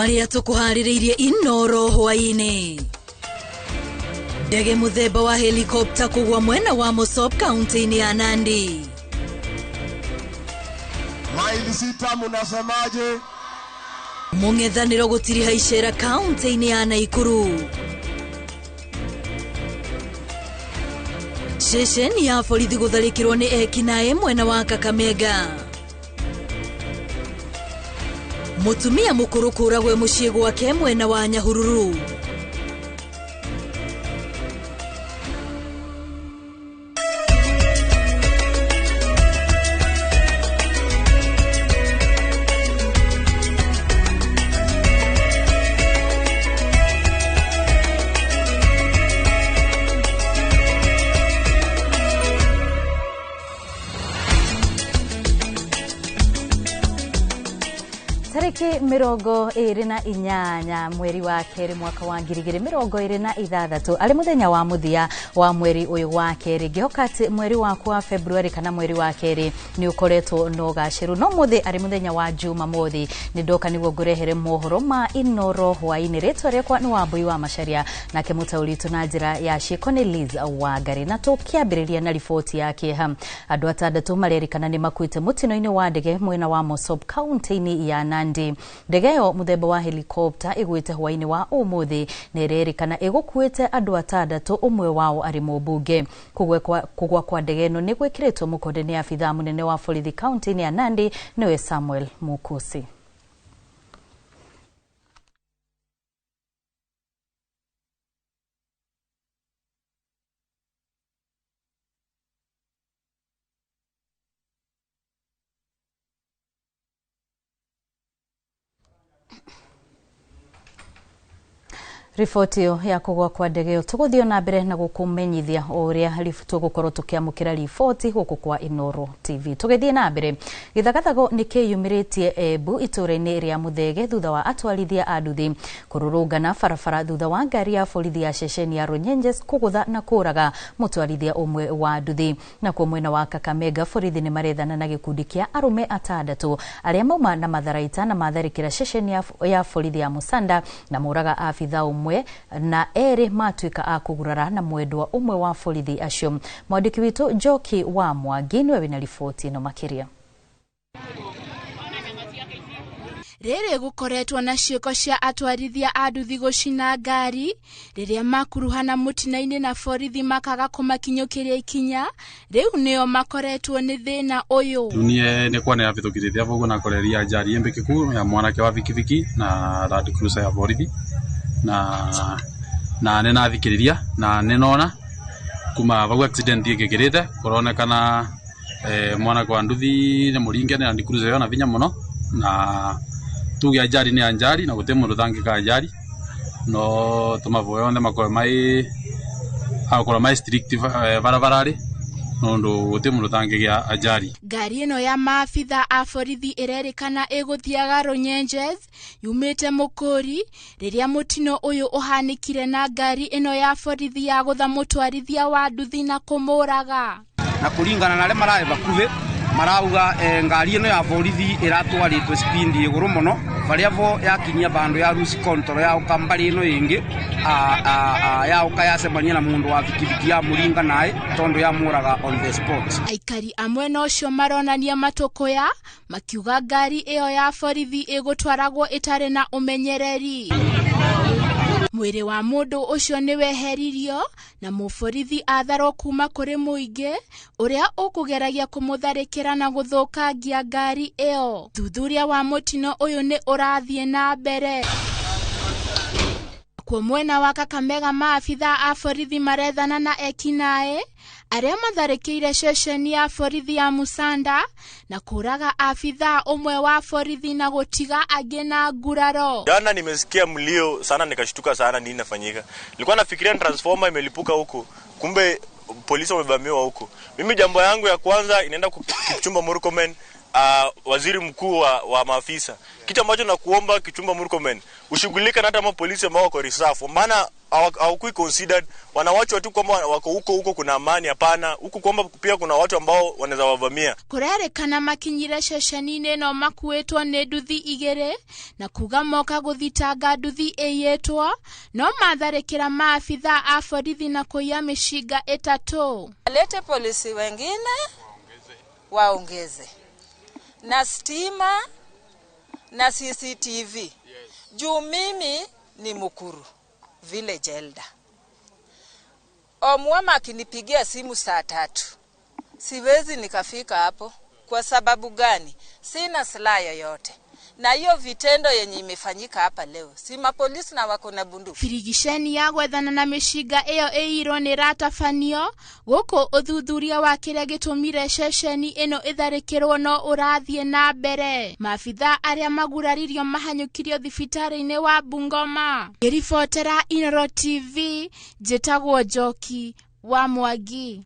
Maria tukuhaririirie Inoro hwaini. Ndege muthemba wa helikopta kugwa mwena wa Mosop County ya Nandi. Maili sita munasemaje? Mung'ethaniro gutiri haicera County ya Naikuru. Shesheni ya borithi gutharikirwo ni ekinae mwena wa Kakamega. Mutumia mukuru kuragwe muciĩ gwake mwena wa Nyahururu. Tariki mirongo iri na inyanya mweri wa keri mwaka wa 2026 ari muthenya wa muthia wa mweri uyu wa keri gihokati mweri wa kwa February kana mweri wa keri ni ukoretwo no gashiru no muthi ari muthenya wa Juma mothi ni ndoka niguo ngurehere mohoro ma Inoro hwaini retwa rekwa ni Wambui wa Macharia na kemutauritu na njira ya Shikoni Liz Wangari na tukiambiriria na ripoti yake andu atandatu marerikana ni makuite mutino-ini wa ndege mwena wa Mosop County ya Nandi. Ndege yo muthemba wa helikopta igwite hwaini wa umuthi nererikana igukuite andu atandatu umwe wao ari mubunge. Kugwa kwa ndege no ni gwekiritwo mukonde ni afitha munene wa borithi County ya Nandi niwe Samuel Mukusi. Ripoti ya kugwa kwa ndege tuguthio na mbere na gukumenyithia uria rifutu gukorwo tukiamukira ripoti guku kwa Inoro TV. Tugithie na mbere githagathago ni kiyumiritie Embu itura-ini ria Muthege thutha wa atwarithia a nduthi kururungana barabara thutha wa ngari ya borithi ya Shesheni ya Runyenjes kugutha na kuraga mutwarithia umwe wa nduthi. Na kwa mwena wa Kakamega borithi ni marethana na gikundi kia arume atandatu aria mauma na Matharaita na matharikira Shesheni ya borithi ya Musanda na muraga afitha umwe na eri matuika akugurara na mwendwa umwe wa borithi acio. Mwandiki witu Joki wa Mwangi we na ripoti no makiria. Rere gukoretwo na ciiko cia atwarithia a nduthi gucina ngari riria makuruhana mutina-ini na borithi makaga kumakinyukiria ikinya riu nio makoretwo ni thina uyu. Dunie ni kwane ya vitokirithia vogo na koreria ajali embekiku ya mwanake wa vikiviki na Land Cruiser ya borithi na nena thikiriria na nenona kuma vagu accident igikirite kuronekana mwana kwa nduthi na muringe na Land Cruiser na vinya muno na tugi ajali ni anjali na gute mundu thangika ajali no tumavoyo onde makore mai strict varavarari nondo gute mundu thangika ajali. Ngari ino ya maafitha a borithi irerikana iguthiaga Runyenjes yumite Mukuri riria mutino uyu uhanikire na ngari ino ya borithi ya gutha mutwarithia wa nduthi na kumuraga. Na kuringana na rema rae bakuve marauga ngari ino ya borithi iratwaritwe speed iguru muno varia vo yakinyia bandu ya lose control ya ukambari ino ingi ya ukayacemania na mundu wa vikiviki ya muringa nae tondo ya muraga on the spot. Aikari amwe no cio maronania matukuya makiuga ngari iyo ya borithi igutwaragwo itare na umenyereri. Mwiri wa mundu ucio ni weheririo na muborithi atharwo kuma kuri muingi uria ukugeragia kumutharikira na guthukangia ngari iyo. Thuthuria wa mutino uyu ni urathie na mbere. Kwa mwena wa Kakamega maafitha a borithi marethana na ekinae aria matharikire Shesheni ya borithi ya Musanda na kuraga afitha umwe wa borithi na gutiga angi na nguraro. Jana nimesikia mlio sana nikashtuka sana nini inafanyika. Nilikuwa nafikiria transformer imelipuka huko. Kumbe polisi wamevamiwa huko. Mimi jambo yangu ya kwanza inaenda Kipchumba Murkomen, waziri mkuu wa maafisa. Kitu ambacho nakuomba Kipchumba Murkomen, ushughulike na hata mapolisi ambao wako reserve, maana hawakui considered, wanawachwa tu kama wako huko kuna amani. Hapana, huko kwamba pia kuna watu ambao wanaweza wavamia. Kurerekana makinyire ceceni no makuetwo ne nduthi igere na kuga moka guthitanga nduthi eyetwo no matharikira maafitha a borithi na kuiya mishinga 3. Alete polisi wengine waongeze na stima na CCTV. Juu mimi ni Mukuru village elder. Omwama akinipigia simu saa 3. Siwezi nikafika hapo. Kwa sababu gani? Sina silaha yoyote. Na hiyo vitendo yenye imefanyika hapa leo, si mapolisi na wako na bunduki. Firigisheni ya gwethana na mishinga eyo eiro ni ratafanio guko uthuthuria wa kiria gitumire ceceni ino itharikirwo no urathie na mbere. Maafitha aria maguraririo mahanyukirio thibitari-ini wa Bungoma. Ribotera Inooro TV, njitagwo Njoki wa Mwangi.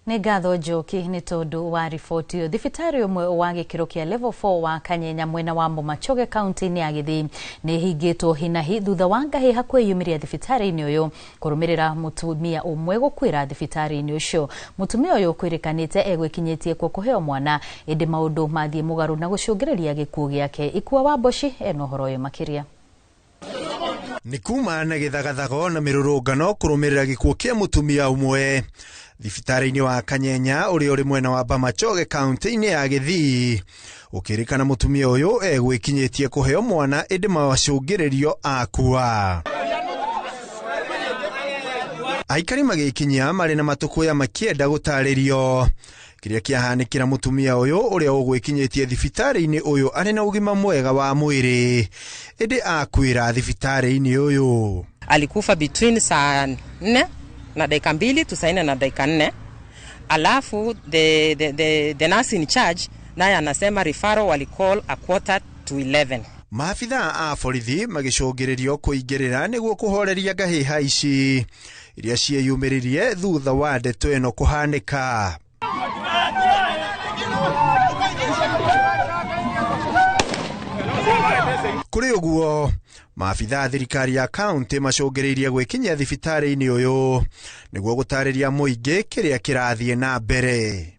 Nĩ ngatho Njoki nĩ tondu wa riboti ĩyo. Thibitari ũmwe wa gĩkĩro kĩa level 4 wa Kanyenya mwena wa Bomachoge kaunti-inĩ ya Gĩthii nĩ hingĩtwo hinahi thutha wa ngahĩ hakwĩyumĩria thibitari-inĩ ũyũ kũrũmĩrĩra mũtumia ũmwe gũkuĩra thibitari-inĩ ũcio. Mũtumia ũyũ kwĩrĩkanĩte egwĩkinyĩtie kũheo mwana, ĩndĩ maũndũ mathiĩ mũgarũ na gũcũngĩrĩria gĩkuũ gĩake. Ikua wa Mboci ena ũhoro ũyũ makĩria. Nĩ kuma na gĩthagathago na mĩrũrũngano kũrũmĩrĩra gĩkuũ kĩa mũtumia ũmwe thibitari-inĩ wa Kanyenya ũrĩa ũrĩ mwena wa Bomachoge kaunti-inĩ ya Gĩthii. Ũkĩrĩkana mũtumia ũyũ egwĩkinyĩtie kũheo mwana, ĩndĩ macũngĩrĩrio akua. Aikari magĩkinyia marĩ na matũkũya makĩenda gũtarĩrio kĩrĩa kĩahanĩkĩra mũtumia ũyũ ũrĩa ũgwĩkinyĩtie thibitari-inĩ ũyũ arĩ na ũgima mwega wa mwĩrĩ, ĩndĩ akuĩra thibitari-inĩ ũyũ. Alikufa between saa 4 na dakika 2 to saa 4 na dakika 4. Alafu the nurse in charge naye anasema referral walicall a 10:45. Maafitha a borithi magĩcũngĩrĩrio kũingĩrĩra nĩguo kũhoreria ngahĩha ici iria cieyumĩririe thutha wa ndeto ĩno kũhanĩka. Kũrĩ ũguo, maafitha thirikari ya kaunti macũngĩrĩirie gwĩkinyia thibitari-inĩ ũyũ nĩguo gũtarĩria mũingĩ kĩrĩa kĩrathiĩ na mbere.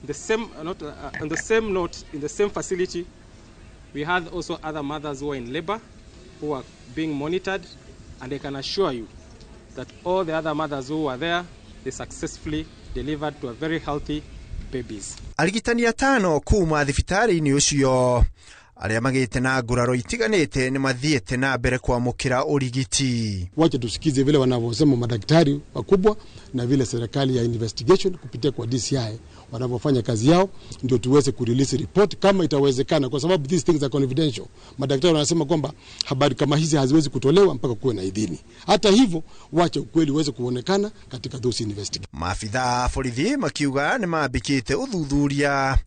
On the same note, in the same facility, we had also other mothers who are in labor who are being monitored, and I can assure you that all the other mothers who were there, they successfully delivered to a very healthy babies. Arigitani 5 kuma thibitari-inĩ ũcio arĩa magĩte na nguraro itiganĩte nĩ mathiĩte na mbere kuamũkĩra urigiti. Wacha tusikize vile wanavyosema madaktari wakubwa na vile serikali ya investigation kupitia kwa DCI wanavyofanya kazi yao, ndio tuweze kurelease report kama itawezekana, kwa sababu these things are confidential. Madaktari wanasema kwamba habari kama hizi haziwezi kutolewa mpaka kuwe na idhini. Hata hivyo, wacha ukweli uweze kuonekana katika those investigation. Maafitha borithi makiuga nĩ mambĩkĩte ũthuthuria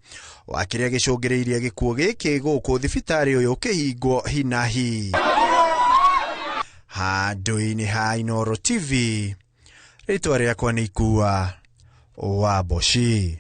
wa kĩrĩa gĩcũngĩrĩirie gĩkuũ gĩkĩ gũkũ thibitarĩ ũyũ kĩhingwo hinahi. Handũ-inĩ ha Inooro TV, rĩtwa rĩakwa nĩ Ikua wa Mboci.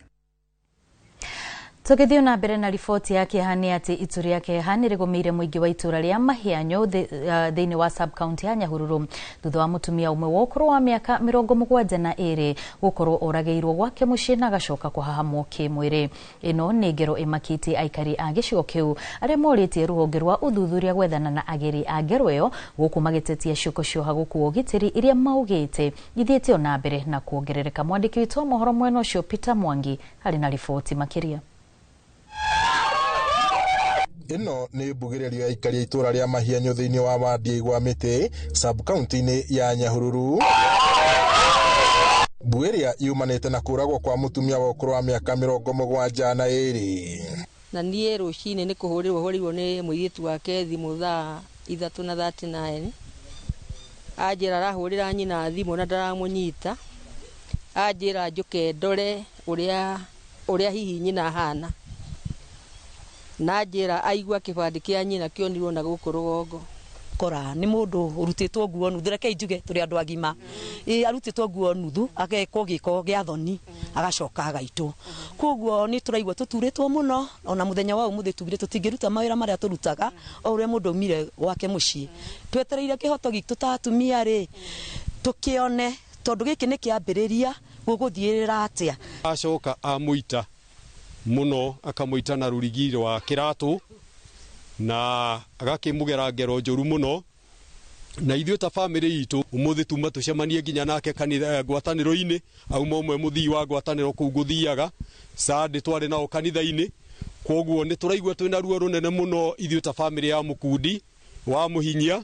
Tũgĩthiĩ na mbere na riboti yake hani atĩ itu rĩake hani rĩgũmĩire mũingĩ wa itũra rĩa Mahianyo thĩinĩ wa sub county ya Nyahururu thutha wa mũtumia ũmwe wa ũkũrũ wa mĩaka 72 gũkorwo oragĩirwo gwake mũciĩ na agacoka kũhahamwo kĩmwĩrĩ. Ĩno nĩ ngero ĩmakĩtie aikari a gĩcigo kĩu arĩa morĩtie rũhonge rwa ũthuthuria gwethana na ageri a ngero ĩyo gũkũ magĩtetia ciũko cioha gũkuo ũgitĩri iria maugĩte ithiĩte na mbere na kuongerereka. Mwandĩki witũ wa mohoro mwena ũcio Peter Mwangi harĩ na riboti makĩria. Ino nĩ mbugĩrĩrio ya aikari itũra rĩa Mahianyo thĩinĩ wa wadi ya Igwa Mĩtĩ sub county-inĩ ya Nyahururu. Mbugĩrĩria yumanĩte na kũragwo kwa mũtumia wa ũkũrũ wa mĩaka 72. Na niĩ rũcinĩ nĩ kũhũrĩrwo nĩ mũirĩtu wake thimũ thaa 3:39. Anjĩra arahũrĩra nyina thimũ na ndaramũnyita. Anjĩra njũke ndore ũrĩa hihi nyina ahana. Na njĩra aigua kĩbandĩ kĩa nyina kĩonirwo na gũkũ rũgongo. kora ni mundu urutitwo nguo nuthu reke njuge turi andu agima arutitwo nguo nuthu agekwo giko gya thoni agacoka agaitwo koguo ni turaigwa tuturitwo muno ona muthenya wa umuthi tugire tutingiruta mawira maria turutaga o uria mundu umire gwake mucii twetereire kihoto gitu tatumia ri tukione tondu giki ni kiambiriria guguthiirira atia acoka amuita muno akamuita na rurigi rwa kiratu na agakimugera ngero njuru muno na ithuĩ ta family itu umuthi tuma tucemanie nginya nake kanitha ngwatanĩro-inĩ auma ũmwe mũthii wa ngwatanĩro kũu gũthiaga Sunday twari nao kanitha-inĩ koguo nĩ tũraigua twĩna ruo rũnene muno ithuĩ ta family ya Mukundi wa Muhinyia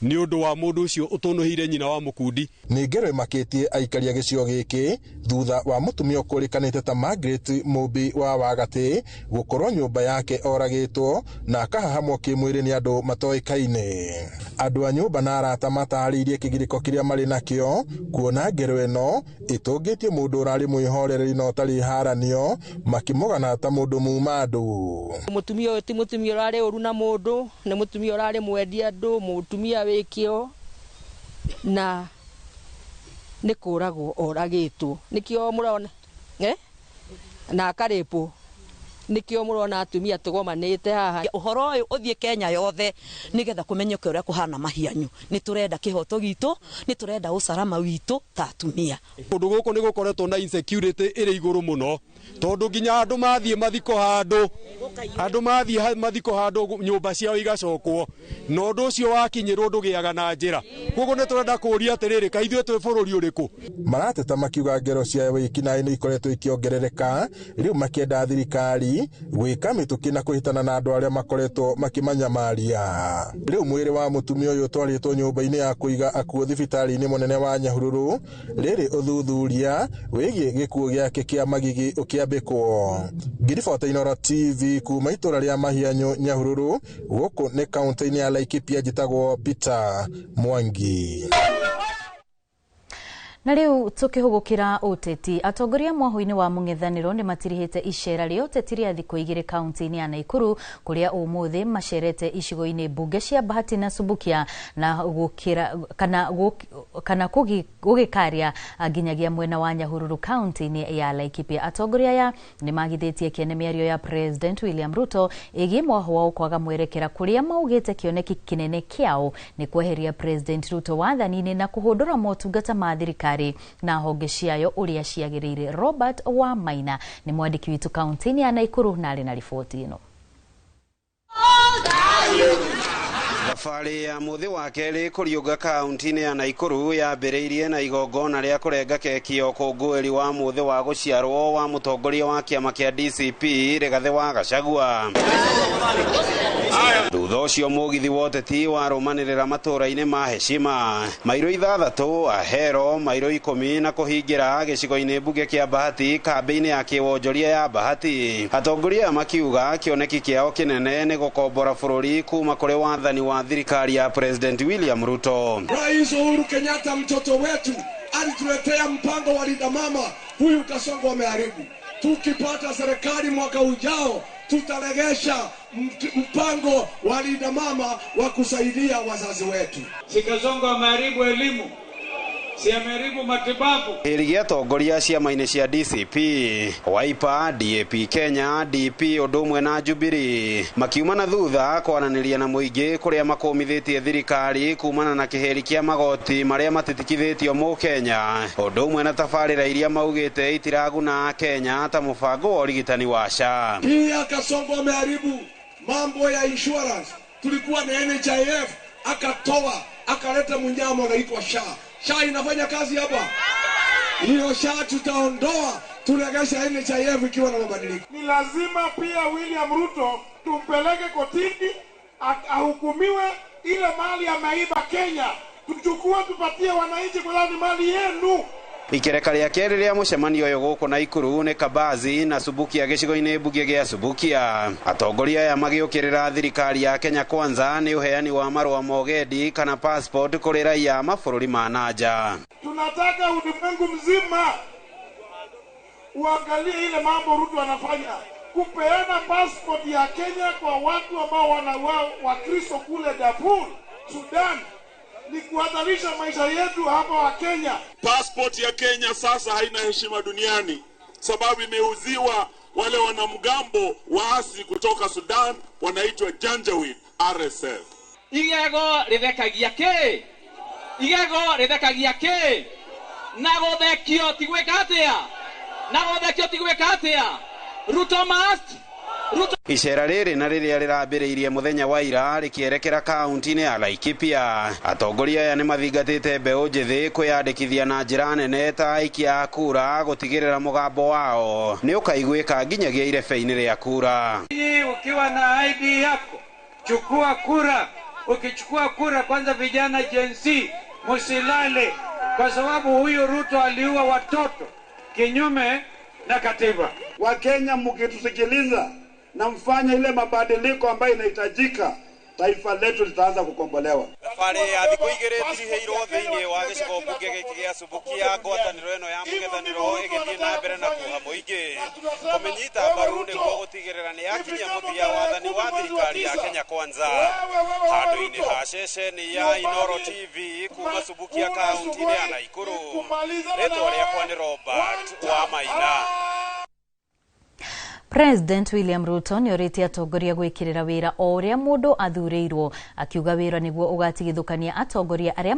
ni undu wa mundu ucio utunuhire nyina wa Mukundi ni ngero imakitie aikaria gicio giki thutha wa mutumia ukurikanite ta Margaret Mubi wa Wagati gukorwo nyumba yake oragitwo na akahahamwo kimwiri ni andu matoikaine. Andu a nyumba na arata matariirie kigiriko kiria mari nakio kuona ngero ino itungitie mundu urari mwihorereri no tari haranio makimugana ta mundu mumandu. Mutumia uyu ti mutumia urari uru na mundu ni mutumia urari mwendia andu mutumia wikio na nikuragwo oragitwo nikio murona na akaripo nikio murona atumia tugomanite haha uhoro uyu uthie Kenya yothe nigetha kumenyeka uria kuhana mahianyu ni turenda kihoto gitu ni turenda usalama witu ta atumia undu guku ni gukoretwo na insecurity iri iguru muno tondu nginya andu mathie mathiko handu nyumba ciao igacokwo no undu ucio wakinyirwo ndugiaga na njira koguo ni turenda kuria atiriri ka ithuĩ twi bururi uriku marateta makiuga ngero cia wikinaĩ ni ikoretwo ikiongerereka riu makienda thirikari gwika mituki na kuhitana na andu aria makoretwo makimanyamaria. Riu mwiri wa mutumia uyu twaritwo nyumba-ini ya kuiga akuo thibitari-ini munene wa Nyahururu riri uthuthuria wigie gikuo giake kia magigi ukiambikwo. Ngiribota Inooro TV kuma itura ria Mahianyu Nyahururu guku ni kaunti-ini ya Laikipia njitagwo Peter Mwangi. Na riu tukihugukira uteti atongoria mwaho-ini wa mung'ethaniro ni matirihite icera ria uteti ria thikũ 2 kaunti-ini ya Naikuru kuria umuthi macerete icigo-ini bunge cia Bahati na Subukia na gukira kana gugikaria nginyagia mwena wa Nyahururu kaunti-ini ya Laikipia. Atongoria aya ni magithitie kiene miario ya President William Ruto igi mwaho wa kwaga mwerekera kuria maugite kioneki kinene kiao ni kweheria President Ruto wathani-ini na kuhundura motungata ma thirikari na honge ciayo uria ciagirire. Robert wa Maina ni mwandiki witu kaunti-ini ya Naikuru na ari na riboti ino. Thabarĩ ya muthi wa keri kuriuga kaunti-ini ya Naikuru yambĩrĩirie na igongona rĩa kũrenga keki ũkũngũĩri wa muthi wa gũciarwo wa mũtongoria wa kĩama kĩa DCP Rigathĩ wa Gachagua. Thutha ũcio mũgithi wa ũteti warũmanĩrĩra matũũra-inĩ ma Heshima, mairo 6 Ahero, mairo 10 na kũhingĩra gĩcigo-inĩ mbunge kĩa Bahati kambĩ-inĩ ya kĩwonjoria ya Bahati. Atongoria makiuga kĩoneki kĩao kĩnene nĩ gũkombora bũrũri kuma kũrĩ wathani wa thirikari ya President William Ruto. Rais Uhuru Kenyatta mtoto wetu alituletea mpango wa Linda Mama, huyu Kasongo ameharibu. Tukipata serikali mwaka ujao tutaregesha mpango wa Linda Mama wa kusaidia wazazi wetu. Si Kasongo ameharibu elimu, si ameharibu matibabu. Ĩrĩ atongoria ciama-inĩ cia DCP, Wiper, DAP Kenya, DP ũndũ ũmwe na Jubilee makiuma na thutha kwaranĩria na mũingĩ kũrĩa makũmithĩtie thirikari kumana na kĩheri kĩa magoti marĩa matitikithĩtio Mũkenya, ũndũ ũmwe na tabarĩra iria maugĩte itiraguna Kenya ta mũbango wa ũrigitani wa SHA. Pia Kasongo ameharibu mambo ya insurance. Tulikuwa na NHIF akatoa akaleta mnyama unaitwa SHA. SHA inafanya kazi hapa. Hiyo SHA tutaondoa, turegesha NHIF ikiwa na mabadiliko. Ni lazima pia William Ruto tumpeleke kotini ahukumiwe ile mali ameiba Kenya. Tuchukue tupatie wananchi kwa sababu ni mali yenu. Ikereka rĩa kerĩ rĩa mũcemanio ũyũ gũkũ Naikuru nĩ Kabazi na Subukia gĩcigo-inĩ mbunge gĩa Subukia. Atongoria aya magĩũkĩrĩra thirikari ya Kenya Kwanza nĩ uheani wa marũa ma ũgendi kana passport kũrĩ raia mabũrũri ma nanja. Tunataka ulimwengu mzima uangalie ile mambo Ruto anafanya, kupeana passport ya Kenya kwa watu ambao wanauawa Wakristo kule Darfur. Sudan ni kuhatarisha maisha yetu hapa wa Kenya. Passport ya Kenya sasa haina heshima duniani sababu imeuziwa wale wanamgambo waasi kutoka Sudan wanaitwa Janjaweed RSF. Igego rithekagia ke. Igego rithekagia ke. Nagothekio tigwekatia. Nagothekio tigwekatia. Ruto must. Icera rĩrĩ na rĩrĩa rĩrambĩrĩirie mũthenya wa ira rĩkĩerekera kaunti-inĩ ya Laikipia. Atongoria aya nĩ mathingatĩte mbeũ njĩthĩ kwĩyandĩkithia na njĩra nene ta aikia a kura gũtigĩrĩra mũgambo wao nĩ ũkaiguĩka nginyagia irebe-inĩ rĩa kura. Ukiwa na ID yako chukua kura. Ukichukua kura kwanza, vijana Gen Z musilale, kwa sababu huyu Ruto aliua watoto kinyume na katiba. Wakenya mkitusikiliza na mfanye ile mabadiliko ambayo inahitajika, taifa letu litaanza kukombolewa. Thabarĩ ya thikũ igĩrĩ tũrĩhĩirwo thĩinĩ wa gĩcigo mbunge gĩkĩ gĩa Subukia, ngwatanĩro ĩno ya mũng'ethanĩro ĩgĩthiĩ na mbere na kuoha mũingĩ kũmĩnyita mbaru nĩguo gũtigĩrĩra nĩ yakinyia mũthia wathani wa thirikari ya Kenya Kwanza. Handũ-inĩ ha ceceni ya Inoro TV kuma Subukia kaunti-inĩ ya Naikuru, rĩtwa rĩakwa nĩ Robert wa Maina. President William Ruto nĩ orĩtie atongoria gwĩkĩrĩra wĩra o ũrĩa mũndũ athurĩirwo, akiuga wĩra nĩguo ũgatigithũkania atongoria arĩa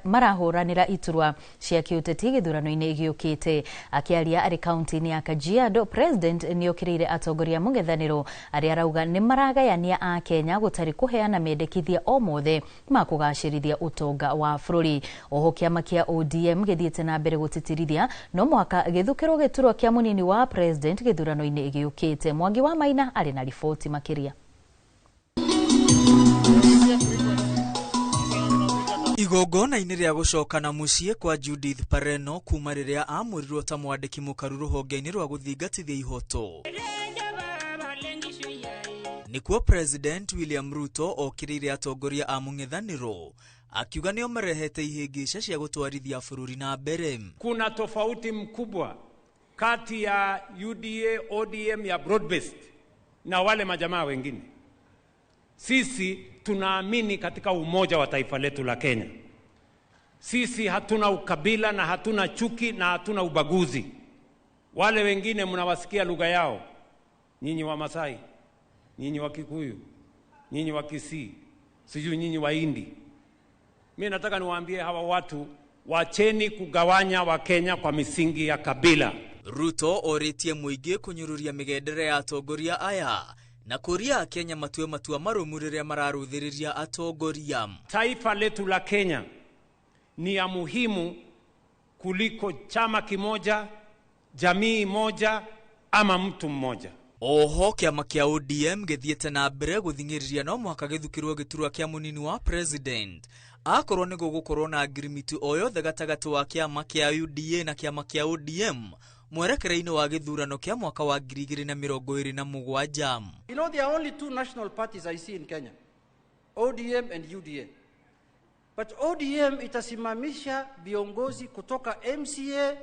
marahũranĩra iturwa cia kĩũteti gĩthurano-inĩ gĩũkĩte. Akĩaria arĩ kaunti-inĩ ya Kajiado, President nĩ okĩrĩire atongoria mũng'ethanĩro arĩa arauga nĩ maragayania a Kenya gũtarĩ kũheana mendekithia o mothe ma kũgacĩrithia ũtonga wa bũrũri. Oho kĩama kĩa ODM gĩthiĩte na mbere gũtĩtĩrithia no mũhaka gĩthukĩrwo gĩturwa kĩa mũnini wa President gĩthurano-inĩ gĩũkĩte. Mwangi wa Maina arĩ na riboti makĩria. Igongona-inĩ rĩa gũcokana mũciĩ kwa Judith Pareno kuma rĩrĩa amũrirwo ta mwandĩki mũkaru rũhonge-inĩ rwa gũthingatithia ihoto. Nĩkuo President William Ruto okĩrĩire atongoria a mũng'ethanĩro akiuga nĩo marehete ihĩngĩca cia gũtwarithia bũrũri na mbere. Kuna tofauti mkubwa kati ya UDA, ODM ya broad-based na wale majamaa wengine. Sisi tunaamini katika umoja wa taifa letu la Kenya. Sisi hatuna ukabila na hatuna chuki na hatuna ubaguzi. Wale wengine mnawasikia lugha yao. Nyinyi wa Masai, nyinyi wa Kikuyu, nyinyi wa Kisii, sijui nyinyi wa Hindi. Mimi nataka niwaambie hawa watu wacheni kugawanya wa Kenya kwa misingi ya kabila. Ruto orĩtie mũingĩ kũnyũrũria mĩgendere ya atongoria aya na kũria Kenya matue matua marũmu rĩrĩa mararũthĩrĩria atongoria. Taifa letu la Kenya ni ya muhimu kuliko chama kimoja, jamii moja ama mtu mmoja. Oho kĩama kĩa ODM gĩthiĩte na mbere gũthingĩrĩria no mũhaka gĩthukĩrwo gĩturwa kĩa mũnini wa President. Akorwo nĩ gũgũkorwo na ngirimiti o yothe gatagatĩ wa kĩama kĩa UDA na kĩama kĩa ODM mwerekera-inĩ wa gĩthurano kĩa mwaka wa 2027. You know, there are only two national parties I see in Kenya, ODM and UDA. But ODM itasimamisha viongozi kutoka MCA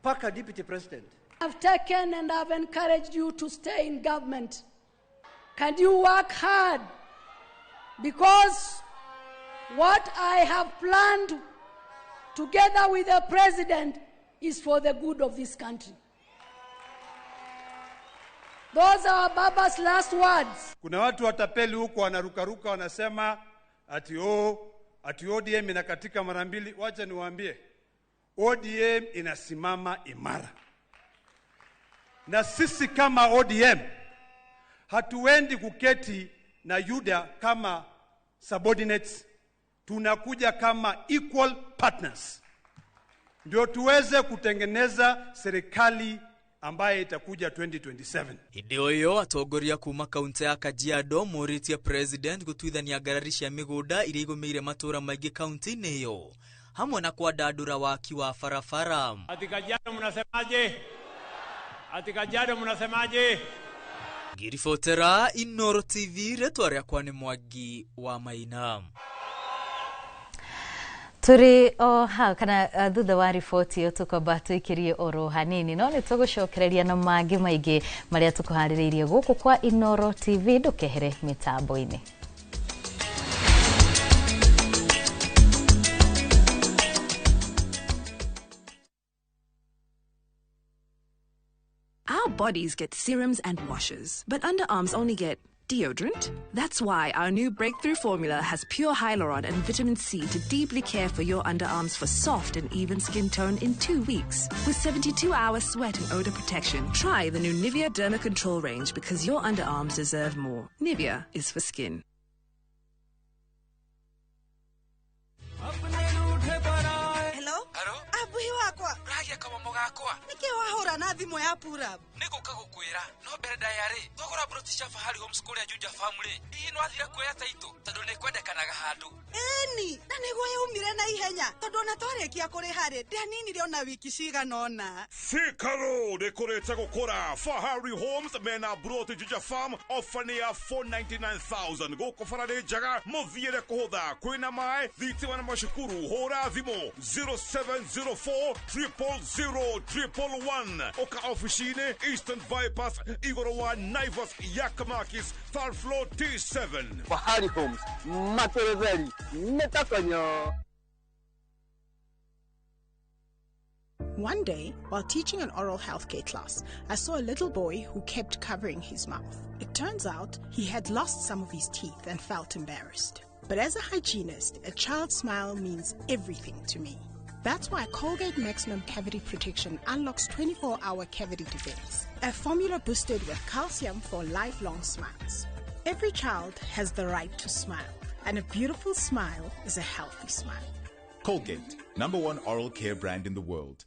paka deputy president. I've taken and I've encouraged you to stay in government. Can you work hard? Because what I have planned together with the president is for the good of this country. Those are Baba's last words. Kuna watu watapeli huko wanarukaruka wanasema ati ODM inakatika mara mbili. Wacha niwaambie, ODM inasimama imara. Na sisi kama ODM hatuendi kuketi na UDA kama subordinates, tunakuja kama equal partners. Ndio tuweze kutengeneza serikali ambaye itakuja 2027. Hĩndĩ ĩyo atongoria kuma kaunti ya Kajiado morĩtie President gũtuithania ngarari cia mĩgũnda iria igũmĩire matũra maingĩ kaunti-inĩ ĩyo hamwe na kwandandũra waki wa barabara. Ati Kajiado mnasemaje? Ati Kajiado mnasemaje? Ngiribotera Inoro TV, rĩtwa rĩakwa nĩ Mwangi wa Maina. Turi o hau kana thutha wa riboti ĩyo tũkwamba tũikĩrie oro hanini no nĩ tũgũcokereria na mangĩ maingĩ marĩa tũkũharĩrĩirie gũkũ kwa Inoro TV, ndũkehere mĩtambo-inĩ. our bodies get serums and washes, but underarms only get deodorant. That's why our new breakthrough formula has pure hyaluron and vitamin C to deeply care for your underarms for soft and even skin tone in 2 weeks. With 72-hour sweat and odor protection, try the new Nivea Derma Control range because your underarms deserve more. Nivea is for skin. Ragia kama mogakwa niki wahora na thimo ya pura niko kagukwira no mbere dayari togora brotisha fahari homeschool ya Juja family ino athira kuya taito tondu ne kwendekanaga handu eni na nigo yumire na ihenya tondu na twarekia kuri hari ndanini rio na wiki ciga nona Sikaro dekorete gukora Fahari Homes mena broti Juja farm ofania 499,000 goko farade jaga moviere kuhotha kwina mai thitiwa na mashukuru hora thimo 0704 00011 Oka officine Eastern Bypass Igorowa Naivas Yakamakis third floor T7 Fahari Homes Matereveli Netakanyo. One day, while teaching an oral healthcare class, I saw a little boy who kept covering his mouth. It turns out he had lost some of his teeth and felt embarrassed. But as a hygienist, a child's smile means everything to me. That's why Colgate Maximum Cavity Protection unlocks 24-hour cavity defense, a formula boosted with calcium for lifelong smiles. Every child has the right to smile, and a beautiful smile is a healthy smile. Colgate, #1 oral care brand in the world.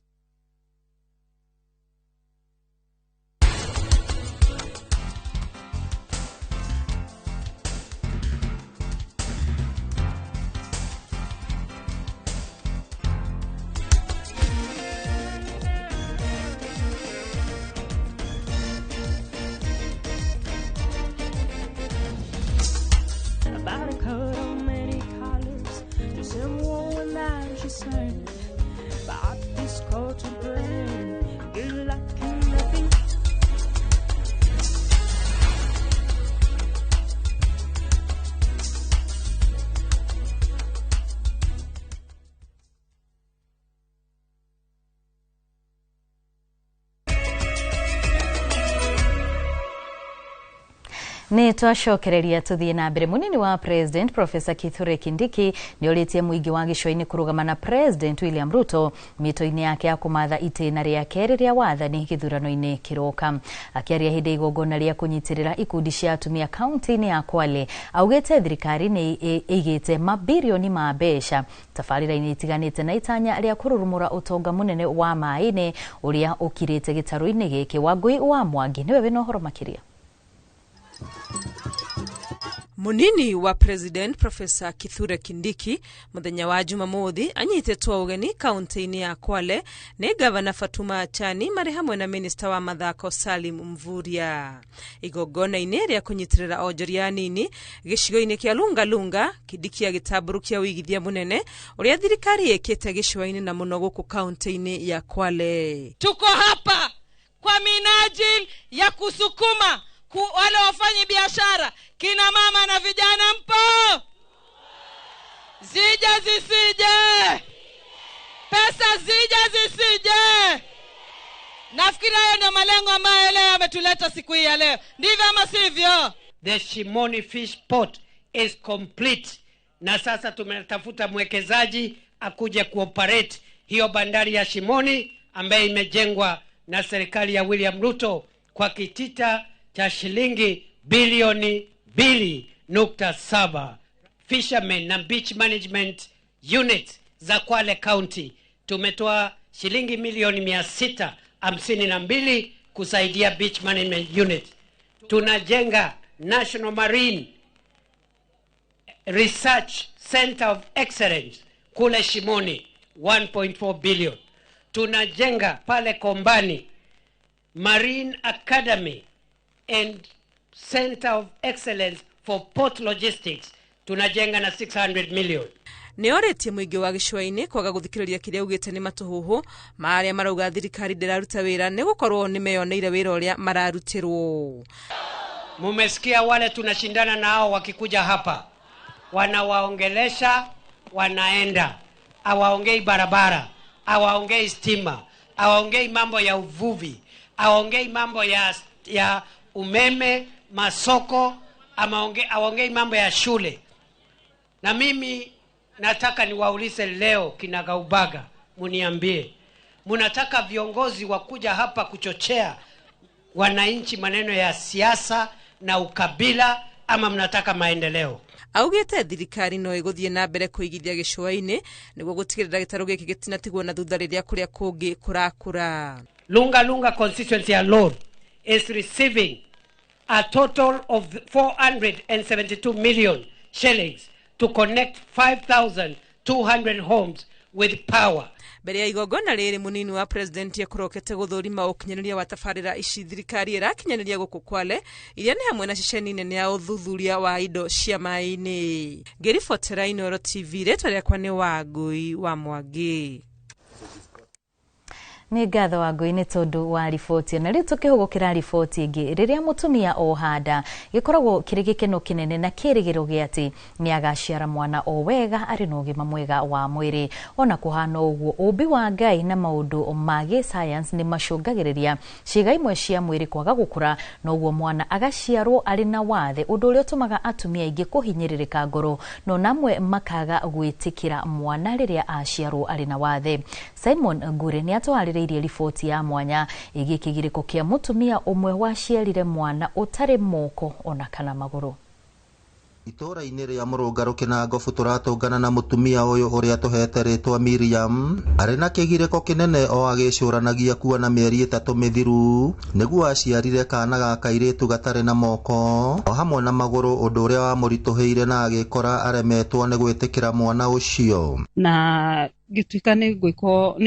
Ni twacokereria tuthie na mbere. Munini wa President Professor Kithure Kindiki ni oritie muingi wa gicwa-ini kurugama na President William Ruto mito-ini yake ya kumatha itena ria keri ria wathani githurano-ini kiroka. Akiaria hindi igongona ria kunyitirira ikundi cia atumia kaunti-ini ya Kwale, augite thirikari ni igite mabirioni ma mbeca tabarira-ini itiganite na itanya ria kururumura utonga munene wa mai-ini uria ukirite gitaro-ini giki. Wangui wa Mwangi niwe wina uhoro makiria. Munini wa President Professor Kithure Kindiki muthenya wa Jumamothi anyitetwo ugeni kaunti-ini ya Kwale ni Governor Fatuma Achani mari hamwe na Minister wa Mathako Salim Mvurya. Igongona-ini ria kunyitirira onjoria nini gicigo-ini kia Lungalunga, Kindiki agitaburukia wigithia munene uria thirikari yekete gicigo-ini na muno guku kaunti-ini ya Kwale. Tuko hapa kwa minajili ya kusukuma wale wafanyi biashara, kina mama na vijana mpo? Zija zisije. Pesa zija zisije. Nafikiri hayo ndio malengo ambayo leo yametuleta siku hii ya leo. Ndivyo ama sivyo? The Shimoni Fish Port is complete. Na sasa tumetafuta mwekezaji akuje kuoperate hiyo bandari ya Shimoni ambayo imejengwa na serikali ya William Ruto kwa kitita cha shilingi bilioni 2.7. Fishermen na Beach Management Unit za Kwale County tumetoa shilingi milioni 652 kusaidia Beach Management Unit. Tunajenga National Marine Research Center of Excellence kule Shimoni 1.4 billion. Tunajenga pale Kombani Marine Academy and Center of Excellence for Port Logistics. Tunajenga na 600 million. Ni oretie muingi wa gicwa-ini kwaga guthikiriria kiria ugite ni matuhuhu maria marauga thirikari ndiraruta wira ni gukorwo ni meyoneire wira uria mararutirwo. Mumesikia wale tunashindana nao wakikuja hapa wanawaongelesha, wanaenda hawaongei barabara, hawaongei stima, hawaongei mambo ya uvuvi, aongei mambo ya umeme, masoko, aongei mambo ya shule. Na mimi nataka niwaulize leo kinagaubaga, muniambie, munataka viongozi wakuja hapa kuchochea wananchi maneno ya siasa na ukabila, ama mnataka maendeleo? Augete thirikari no iguthie na mbere kuigithia gicua-ini niguo gutigirira gitaro giki gitinatigwo na thutha riria kuria kungi kurakura. Lunga constituency alone is receiving a total of 472 million shillings to connect 5,200 homes with power. Mbere ya igongona riri munini wa president yakurokete guthurima ukinyaniria wa tafarira ici thirikari irakinyaniria guku Kwale iria ni hamwe na ceceni nene ya uthuthuria wa indo cia mai-ini. Ngiribotera Inooro TV retwa riakwa ni Wangui wa Mwangi. Ni ngatho Wangui ni tondu wa riboti na riu tukihugukira riboti ingi riria mutumia ohanda gikoragwo kiri gikeno kinene na kirigiro giati ni agaciara mwana o wega ari no gima mwega wa mwiri. Ona kuhana uguo umbi wa Ngai na maundu magi science ni macungagiriria ciiga imwe cia mwiri kwaga gukura no uguo mwana agaciarwo ari na wathe undu uria utumaga atumia ingi kuhinyiririka ngoro no namwe makaga gwitikira mwana riria aciarwo ari na wathe. Simon Ngure ni atwarire riboti ya mwanya igi kigiriko kia mutumia umwe waciarire mwana utari moko ona kana maguru. Itora-ini ria Murungaru Kinangofu turatungana na mutumia uyu uria tuhete ritwa Miriam ari na kigiriko kinene o agicuranagia kuona mieri 3 mithiru niguo aciarire kana ga kairitu gatari na moko o hamwe na maguru undu uria wamurituheire na agikora aremetwo ni gwitikira mwana ucio. Na gituika ni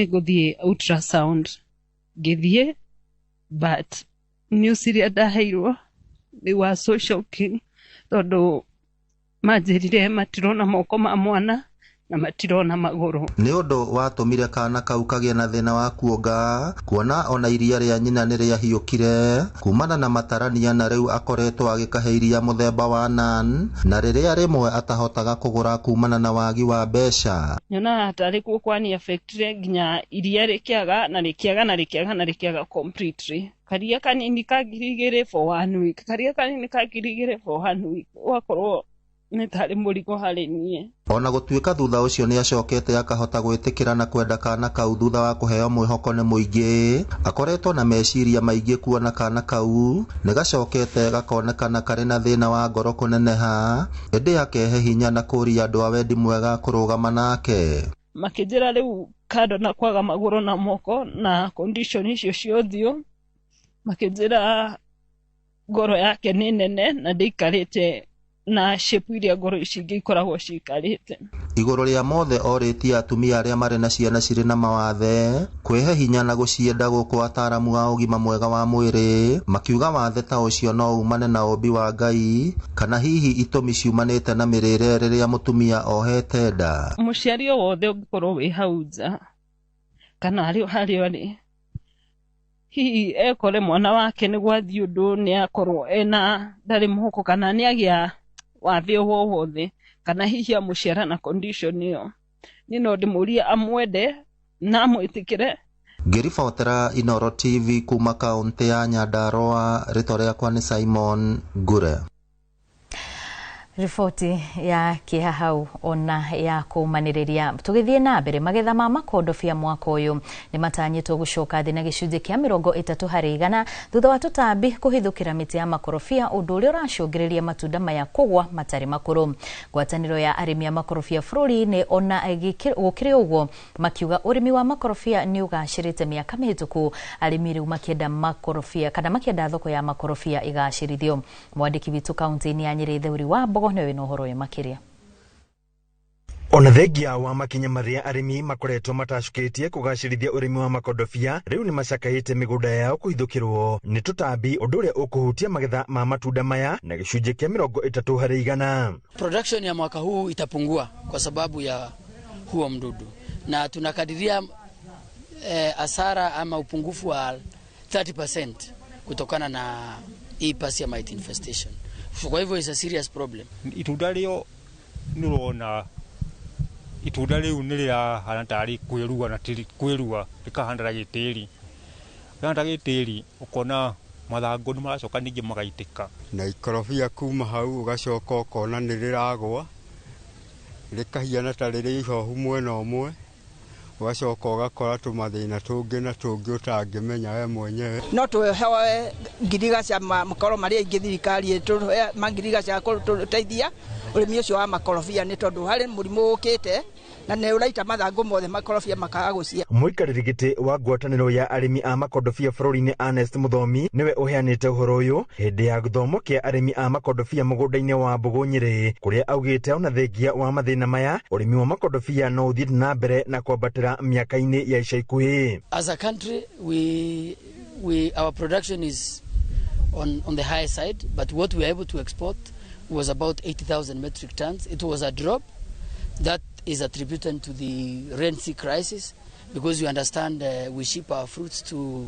guthie ultrasound githie but news iria ndaheirwo ni wa so shocking tondu majirire matirona moko ma mwana na matirona maguru. Ni undu watumire kana kau kagia na thina wa kuonga kuona ona iria ria nyina ni ria hiukire kumana na matarania na riu akoretwo agikaheiria muthemba wa nan na riria rimwe atahotaga kugura kumana na wagi wa besha. Nyona atari kwani affectire ginya iria rikiaga na rikiaga completely. Karia kanini kagirigire for 1 week. Karia kanini kagirigire for 1 week. Wakorwo nitari murigo hari nie. Ona gutuika thutha ucio ni acokete akahota gwitikira na kwenda kana kau thutha wa kuheo mwihoko ni muingi akoretwo na meciria maingi kuona kana kau ni gacokete gakonekana kari na thina wa ngoro kuneneha indi akehe hinya na kuria andu a wendi mwega kurugama nake. Makijira riu kado na kwaga maguru na moko na condition icio ciothe makijira ngoro yake ni nene na ndikarite na shape iria ngoro ici ikoragwo cikarite. Iguru ria mothe oritie atumia aria mari na ciana ciri na mawathe kwehe hinya na gucienda guku ataramu wa ugima mwega wa mwiri makiuga wathe ta ucio no umane na umbi wa Ngai kana hihi itumi ciumanite na mirire riria mutumia ohete nda. Muciari wothe ungikorwo wi hauja kana ari hihi ekore mwana wake ni gwathi undu ni akorwo ena ndari muhoko kana ni agia wathe wothe kana hihi amuciara na condition iyo ni no ndimuria amwende na amwitikire. Ngiribotera Inooro TV kuma kaunti ya Nyandarua ritwa riakwa ni Simon Ngure. Riboti ya kihahau ona ya kumaniriria tugithie na mbere magetha ma makondobia mwaka uyu ni matanyitwo gucoka thina gicunje kia 30% thutha wa tutambi kuhithukira miti ya makorobia undu uria uracungiriria matunda maya kugwa matari makuru. Ngwataniro ya arimi ya makorobia bururi ni ona gukiri uguo makiuga urimi wa makorobia ni ugacirite miaka mihituku arimi riu makienda makorobia kana makienda thoko ya makorobia igacirithio. Mwandiki witu kaunti-ini ya Nyeri Theuri wa Mbogo newe no horo ya makiria. Ona thengia wa makinya maria arimi makoretwo matashukitie kugacirithia urimi wa makondobia riu ni macakaite migunda yao kuhithukirwo ni tutambi undu uria ukuhutia magetha ma matunda maya na gicunje kia 30%. Production ya mwaka huu itapungua kwa sababu ya huo mdudu na tunakadiria asara ama upungufu wa 30% kutokana na hii pasi ya mite infestation. Kwa hivyo is a serious problem. Itunda rio nurona itunda riu niria hanatari kwirua na kwirua likahandara gitiri Tanda gitiri ukona mathangu ni maracoka ningi magaitika na ikorobia kuma hau ugacoka ukona ni riragwa rikahiana ta riri ihohu mwena umwe ugacoka ugakora tumathina tungi na tungi utangimenya we mwenyewe no tuhewe ngirigaca makoro maria ingi thirikari tuhe mangirigaca kuteithia urimi ucio wa makorobia ni tondu hari murimu ukite na ne uraita mathangu mothe makorobia makaga gucia. Muikariri giti wa ngwataniro ya arimi a makondobia bururi-ini Ernest Muthomi niwe uheanite uhoro uyu hindi ya githomo kia arimi a makondobia mugunda-ini wa Mbugu Nyeri, kuria augite ona thengia wa mathina maya urimi wa makondobia no uthii na mbere na kwambatira miaka-ini ya ica ikuhi. As a country our production is on the high side, but what we were able to export was about 80,000 metric tons. It was a drop that is attributed to the Red Sea crisis, because you understand we ship our fruits to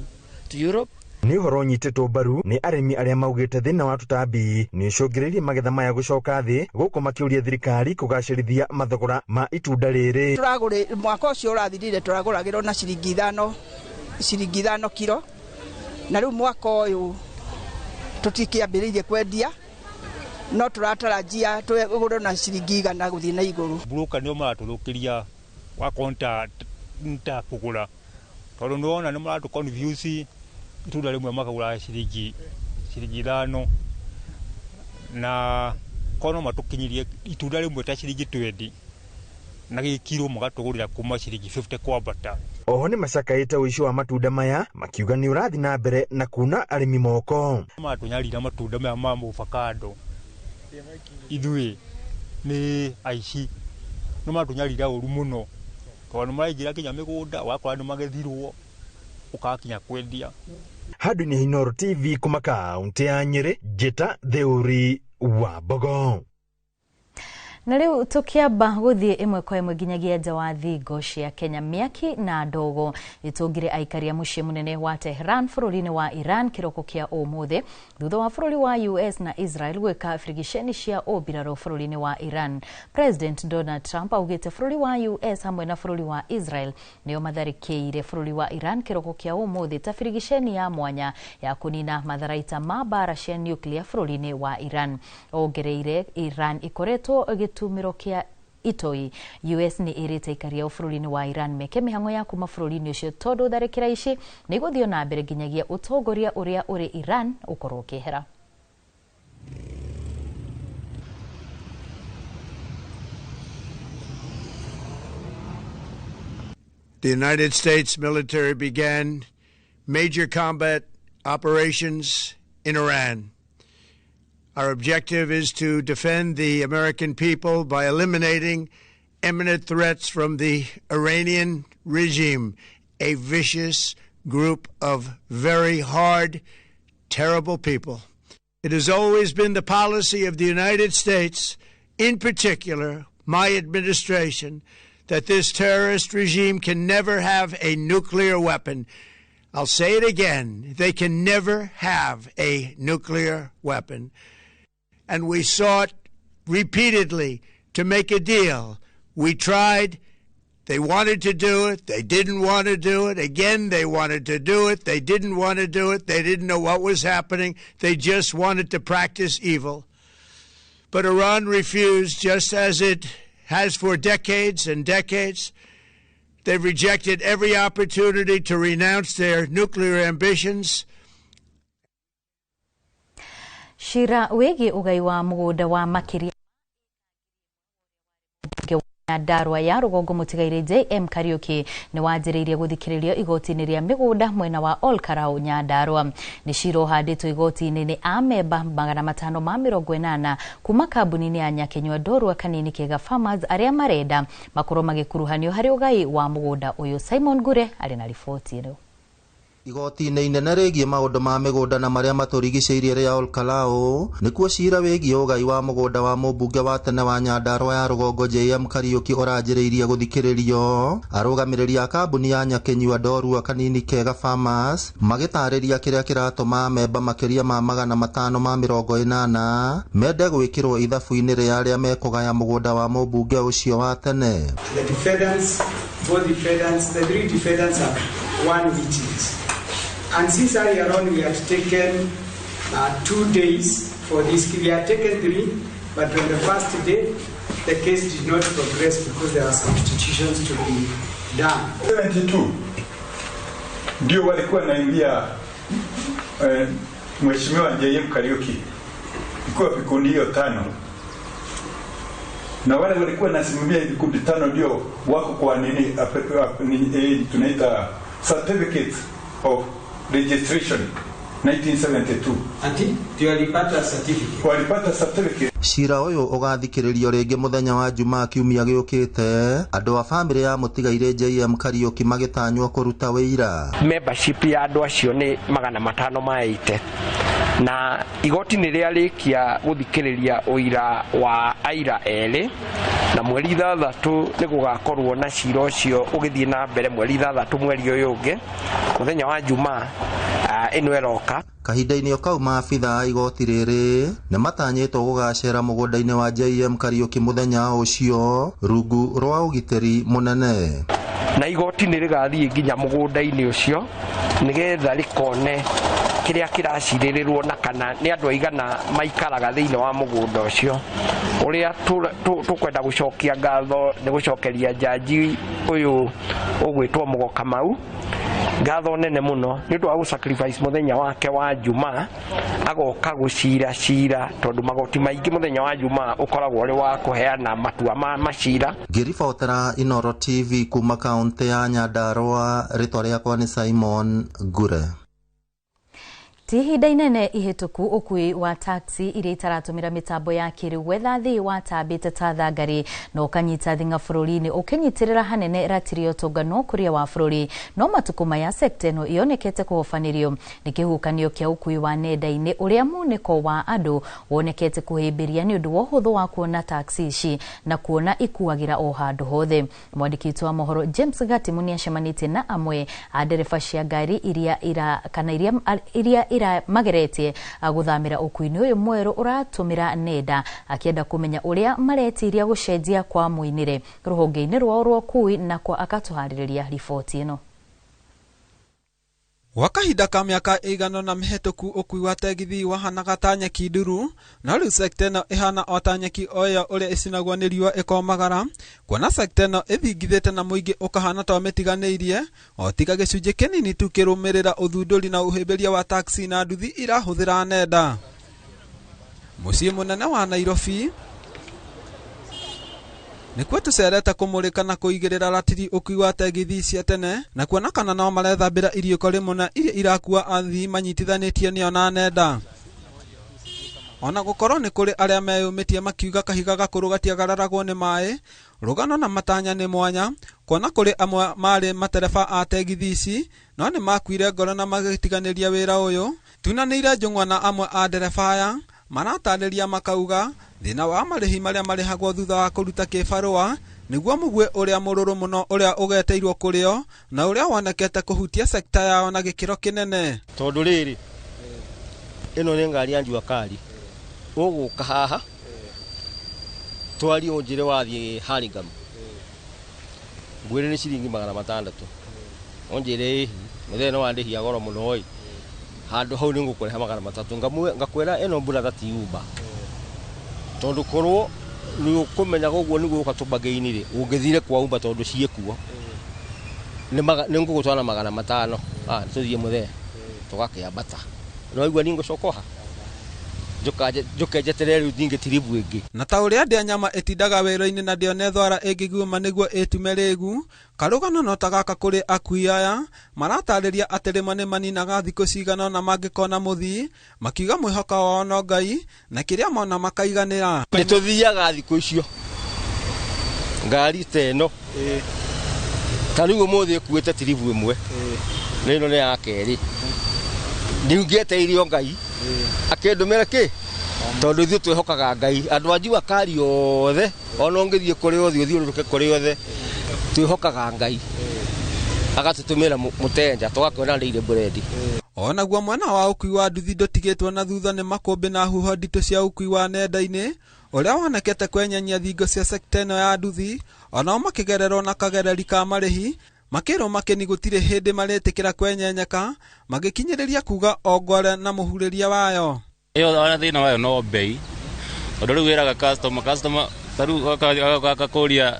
Europe. Ni horo nyititwo mbaru ni arimi aria maugite thina wa tutambi ni cungiririe magetha maya gucoka thi guku makiuria thirikari kugacirithia mathogora ma itunda riri. Turagure mwaka ucio urathirire turaguragirwo na ciringi 5 kilo, na riu mwaka uyu tutikiambiririe kwendia no turatarajia tugure na ciringi 100 guthii na iguru. Broker nio maratuthukiria wa konta nta kugura tondu niwona ni maratu confuse itunda rimwe makagura ciringi 5 na kono matukinyirie itunda rimwe ta ciringi 20 na gikiro magatugurira kuma ciringi 50 kwambata. Oho ni macakaite uici wa matunda maya makiuga ni urathi na mbere na kuna arimi moko. Matunyarira matunda maya ma avocado ithui ni aici no matunyarira uru muno tondu maraingira kinya migunda wakora ni magethirwo ukakinya kwendia. Haduni Hinoro TV kuma kaunti ya Nyeri, Jeta Theuri wa Mbogo. Na riu tukiamba guthie imwe kwa imwe nginyagia nja wa thingo cia Kenya, miaki na ndogo itungire aikaria mucii munene wa Tehran bururi-ini wa Iran kiroko kia umuthi thutha wa bururi wa US na Israel gwika frigisheni cia ubiraro bururi-ini wa Iran. President Donald Trump augite bururi wa US hamwe na bururi wa Israel nio matharikiire bururi wa Iran kiroko kia umuthi ta frigisheni ya mwanya ya kunina matharaita ma bara cia nuclear bururi-ini wa Iran. Ongereire Iran ikoretwo tumiro kia itoi. US ni irite ikaria bururi-ini wa Iran meke mihango ya kuma bururi-ini ucio tondu tharikira ici ni guthio na mbere nginyagia utongoria uria uri Iran ukorwo ukihera. The United States military began major combat operations in Iran. Our objective is to defend the American people by eliminating imminent threats from the Iranian regime, a vicious group of very hard, terrible people. It has always been the policy of the United States, in particular, my administration, that this terrorist regime can never have a nuclear weapon. I'll say it again, they can never have a nuclear weapon. And we sought repeatedly to make a deal. We tried. They wanted to do it. They didn't want to do it. Again, they wanted to do it. They didn't want to do it. They didn't know what was happening. They just wanted to practice evil. But Iran refused, just as it has for decades and decades. They've rejected every opportunity to renounce their nuclear ambitions. Shira wegi ugai wa mugunda wa makiria Nyandarua ya rugongo mutigaire JM Kariuki ni wanjiriirie guthikiririo igoti-ini ria migunda mwena wa Olkarau Nyandarua. Ni ciro handitwo igoti-ini ni amemba 580 kuma kambuni-ini ya Nyakenyua Ndorua Kanini Kega Farmers aria marenda makorwo magikuruhanio hari ugai wa mugunda uyu. Simon Gure ari na riboti ino. Igoti-ini inene rigie maundu ma migunda na maria maturigiceirie ria Olkarau nikuo cira wigie ugai wa mugunda wa mubunge wa tene wa Nyandarua ya rugongo JM Kariuki uranjiriirie guthikiririo. Arugamiriri a kambuni ya Nyakenyua Ndorua Kanini Kega Farmers magitariria kiria kiratuma memba makiria ma 580 mende gwikirwo ithabu-ini ria aria mekugaya mugunda wa mubunge ucio wa tene. The defendants, both defendants, the three defendants have one witness. And since earlier on we had taken 2 days for this. We had taken 3, but on the first day the case did not progress because there were substitutions to be done. 72 ndio walikuwa naingia Mheshimiwa JM Kariuki, ikuwa vikundi hiyo 5, na wale walikuwa nasimamia vikundi 5 ndio wako kwa nini tunaita certificate of registration 1972. Ati ndio walipata certificate. Walipata certificate. Cira uyu ugathikiririo ringi muthenya wa Jumaa kiumia giukite, andu a family ya mutigaire JM Kariuki magitanywo kuruta wira. Membership ya andu acio ni 500 maite, na igoti ni riarikia guthikiriria uira wa aira eri, na mweri 3 ni gugakorwo na cira ucio ugithie na mbere mweri 3 mweri uyu ungi muthenya wa Jumaa ino eroka. Kahinda-inĩ o kau maabitha a igoti rĩrĩ nĩ matanyĩtwo gũgacera mũgũnda-inĩ wa JM Kariuki mũthenya ũcio rungu rwa ũgitĩri mũnene. Na igoti nĩ rĩgathiĩ nginya mũgũnda-inĩ ũcio nĩgetha rĩkone kĩrĩa kĩracirĩrĩrwo na kana nĩ andũ aigana maikaraga thĩinĩ wa mũgũnda ũcio. Ũrĩa tũkwenda gũcokia ngatho nĩ gũcokeria jaji ũyũ ũgwĩtwo Mũgo Kamau ngatho nene muno nĩ ũndũ wa sacrifice muthenya wake wa Jumaa, agoka gucira tondu magoti maingi muthenya wa Jumaa ukoragwo ri wa kuheana matua ma macira. Ngiribotera Inoro TV kuma kaunti ya Nyandarua, ritwa riakwa ni Simon Ngure. Ti ihinda inene ihituku ukui wa taxi iria itaratumira mitambo ya kiriu wethathi watambite ta thangari na ukanyita thinga bururi-ini ukinyitirira hanene ratirio tungano kuria wa bururi, no matuku maya sekta ino ionekete kuhofanirio ni kihukanio kia ukui wa nenda-ini uria muniko wa andu wonekete kuhimbiria ni undu wa uhuthu wa kuona taxi ici na kuona ikuagira o handu hothe. Mwandiki wa mohoro James Gatimu ni acemanitie na amwe a ndereba cia ngari iria mageretie guthamira ukui-ini uyu mweru uratumira nenda, akienda kumenya uria maretiria gucenjia kwa muinire ruhonge-ini rwao rwa ukui na kwa akatuhaririria riboti ino. Wakahinda ka miaka igano na mihituku ukui wa tegithi wahanaga ta nyeki nduru, na riu sekta ino ihana o ta nyeki oyo uria icinagwo ni riua ikomagara, kuona sekta ino ithingithite na muingi ukahana ta mitiganiirie o tiga gicunji kinini tu kirumirira uthunduri na uhimbiria wa taxi na nduthi irahuthira nenda. Mucii munene wa Nairobi nikuo tucerete kumurika na kuigirira ratiri ukui wa tegithi cia tene na kuona kana no marethambira iriuko rimwe na iria irakua athii manyitithanitie nio na nenda. Ona gukorwo ni kuri aria meyumitie makiuga kahiga gakuru gatiagararagwo ni mai, rugano na matanya ni mwanya, kuona kuri amwe mari matereba a tegithi ici no ni makuire ngoro na magitiganiria wira uyu. Tunanire njung'wa na amwe a ndereba aya maratariria makauga thina wa marihi maria marihagwo thutha wa kuruta kibarua niguo mugue uria mururu muno uria ugeteirwo kurio na uria wonekete kuhutia sekta yao na gikiro kinene. Tondu riri ino ni ngari ya njua kari uguka haha twari unjire wathie Haringam ngwire ni ciringi 600 onjire mutheno wandihia goro muno oi handu hau ni ngukureha 300 ngakwira ino mbura tatiumba tondu korwo ni ukumenya guguo ni guka tubage-ini ri ungithire kwa umba tondu ciekuo ni ngugutwana 500 tuthie muthe tugakiambata no igua ni ngucokoha njukenjeterere riu ndingitiribu ingi. Na ta uria ndia nyama itindaga wira-ini na ndione thwara ingiguuma niguo itume rigu, karugano no tagaka kuri akui aya maratariria ati rimwe ni maninaga thiku cigana na mangikona muthii makiuga mwihoka wao no Ngai na kiria mona makaiganira. Ni tuthiaga thiku icio ngari teno tariu muthi kuite tiribu imwe nino ni ya keri ndiungieteire Ngai akendumira ki tondu ithu twihokaga Ngai andu anjua kari othe ona ungithie kuri othe uthiururuke kuri othe twihokaga Ngai agatutumira mutenja tugakwona ndire brendi. Ona guo mwana wa ukui wa nduthi ndutigitwo na thutha ni makumbi na huho ndito cia ukui wa nenda-ini uria wonekete kwenyanyia thingo cia sekta ino ya nduthi ona makigererwo na kagereri ka marihi makero makeni gutire hindi maretikira kwenyenyeka magikinyiriria kuga ogore na muhuriria wayo iyo ona thina wayo no bei odori wiraga customer taru akakoria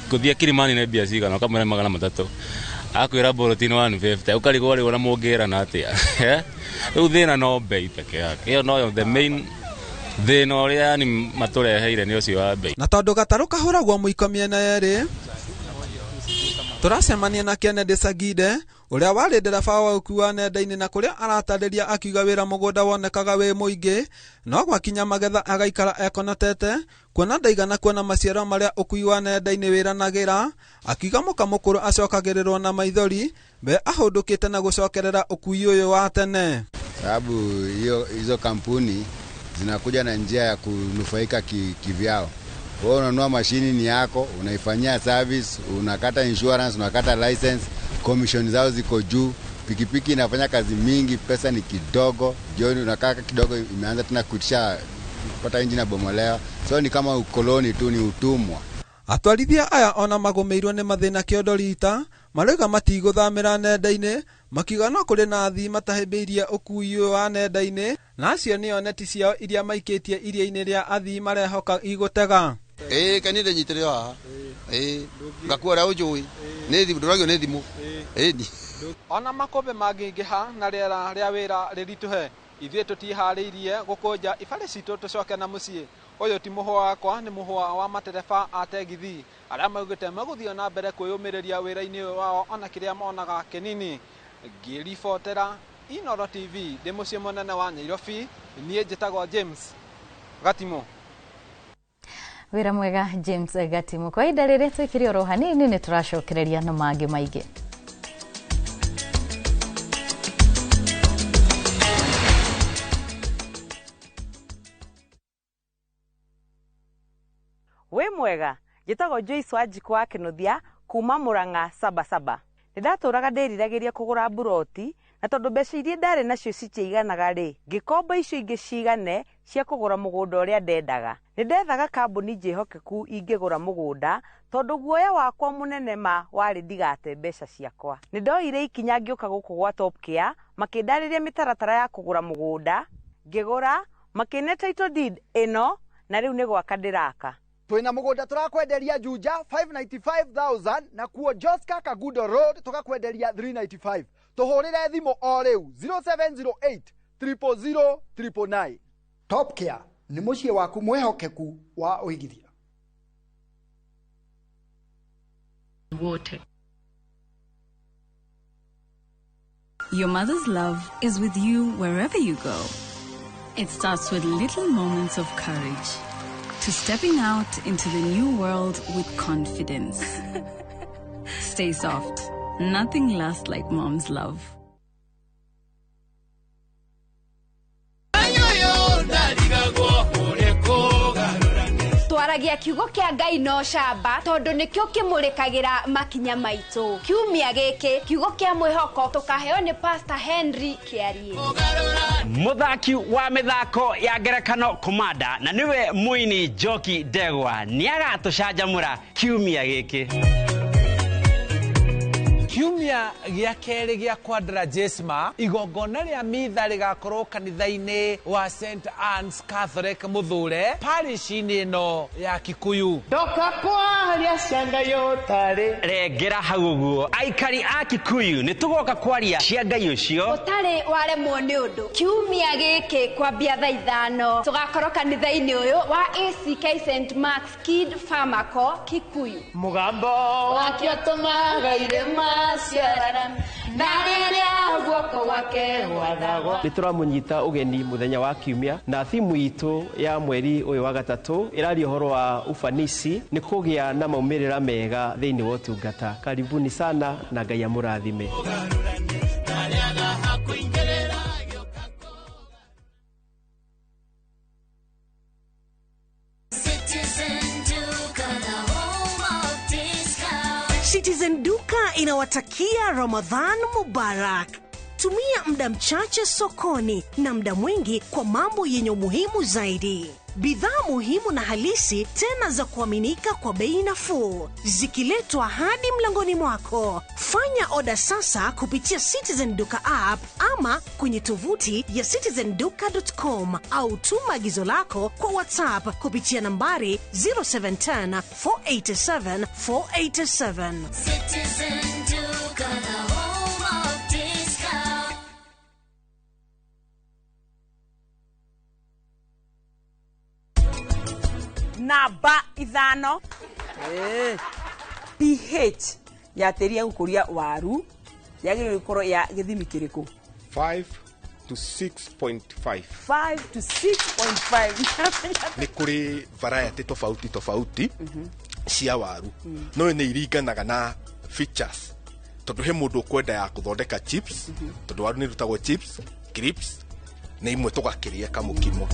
kuthia Kilimani na bia cigana kamwe 300 akwira borotino 150 ukarigwo ri ona mungera na atia riu thina no bei peke yake iyo no the main thina uria ni matureheire ni ucio wa bei na tondu gataru kahuragwo muiko miena yeri turacemania na Kennedy Sagide uria wari ndereba wa ukua nenda-ini na kuria aratariria akiuga wira mugunda wonekaga wi muingi no gwakinya magetha agaikara ekonotete kuona ndaigana kuona maciaro maria ukui wa nenda-ini wiranagira akiuga mukamukuru acokagirirwo na maithori be ahundukite na gucokerera ukui uyu wa tene sababu hizo kampuni zinakuja na njia ya kunufaika kivyao. Wewe unanunua mashini ni yako, unaifanyia service, unakata insurance, unakata license, commission zao ziko juu, pikipiki inafanya kazi mingi, pesa ni kidogo, jioni unakaa kidogo imeanza tena kutisha pata engine na bomolewa. So ni kama ukoloni tu, ni utumwa. Atwarithia aya ona magomeirwo ni mathina kiodorita marauga matiguthamira nenda-ini makiuga no kuri na athii matahimbiirie ukui wa nenda-ini na acio nio neti ciao iria maikitie iria-ini ria athii marehoka igutega kanire nyitire haha ngakuora ujui ni thimu nduragio ni thimu ni ona makombe mangingiha na riera ria wira rirituhe ithuĩ tutiharĩirie gukunja ibari citu tucoke na mucii uyu ti muhwa wakwa ni muhwa wa matereba a tegithi aria maugite maguthio na mbere kwiyumiriria wira-ini wao ona kiria monaga kinini ngiribotera Inooro TV ndi mucii munene wa Nairobi nie njitagwo James Gatimo wira mwega James Gatimo kwa ihinda rĩrĩ twikire oro hanini ni turacokereria na mangi maingi we mwega njitagwo Joyce Wanjiku wa Kinuthia kuma Murang'a Sabasaba ndaturaga ndiriragiria kugura buroti na tondu mbeca iria ndari nacio citiiganaga ri ngikomba icio ingi cigane cia kugura mugunda uria ndendaga ndethaga kambuni njihokeku ingigura mugunda tondu guoya wakwa munene ma wari ndigate mbeca ciakwa ndoire ikinya ngiuka guku gwa Top Care makindariria mitaratara ya kugura mugunda ngigura makine title deed ino na riu ni gwaka ndiraka twina mugunda turakwenderia Juja 595,000 na kuo Joska Kagudo Road tukakwenderia 395 tuhurire thimu o riu 0708 000 999. Top Care ni mucii waku mwehokeku wa uigithia water. Your mother's love is with you wherever you go. It starts with little moments of courage to stepping out into the new world with confidence. Stay soft. Nothing lasts like mom's love. twaragia kiugo kia Ngai no shamba tondu nikio kimurikagira makinya maitu kiumia giki kiugo kia mwihoko tukaheo ni Pastor Henry Kiarie muthaki wa mithako ya ngerekano komanda na niwe muini Njoki Ndegwa niagatucanjamura kiumia giki kiumia gĩa kerĩ gĩa Quadragesima igongona rĩa mitha rĩgakorwo kanitha-inĩ wa St. Anne's Catholic Muthure parish-inĩ ĩno ya Kikuyu. Ndoka kwaria cianga yotari rengera hau ũguo aikari a Kikuyu nĩ tũgoka kwaria cia Ngai ũcio ũtarĩ waremwo nĩ ũndũ kiumia gĩkĩ kwambia thaa 5 tũgakorwo kanitha-inĩ ũyũ wa ACK St. Mark's Kid Pharmaco Kikuyu. Mũgambo wakĩo tũmaga irĩma nĩ tũramũnyita ũgeni mũthenya wa kiumia na thimu itũ ya mweri ũyũ wa gatatũ ĩraria ũhoro wa ufanisi nĩ kũgĩa na maumĩrĩra mega thĩinĩ wa ũtungata. Karibuni sana na Ngai amũrathime. Citizen Duka inawatakia Ramadhan Mubarak. Tumia muda mchache sokoni na muda mwingi kwa mambo yenye umuhimu zaidi. Bidhaa muhimu na halisi tena za kuaminika kwa bei nafuu, zikiletwa hadi mlangoni mwako. Fanya oda sasa kupitia Citizen Duka app ama kwenye tovuti ya citizenduka.com au tuma agizo lako kwa WhatsApp kupitia nambari 0710 487 487. Citizen Duka, the home of discount. Namba ithano pH ya tĩri ya gũkũria waru yagĩrĩirwo gũkorwo ya gĩthimi kĩrĩkũ? 5 to 6.5. 5 to 6.5. Nĩ kũrĩ variety tofauti cia waru. No nĩ iringanaga na features. Tondũ he mũndũ ũkwenda ya gũthondeka chips, tondũ waru nĩ rutagwo chips, crisps, na imwe tũgakĩrĩa kamũkimo.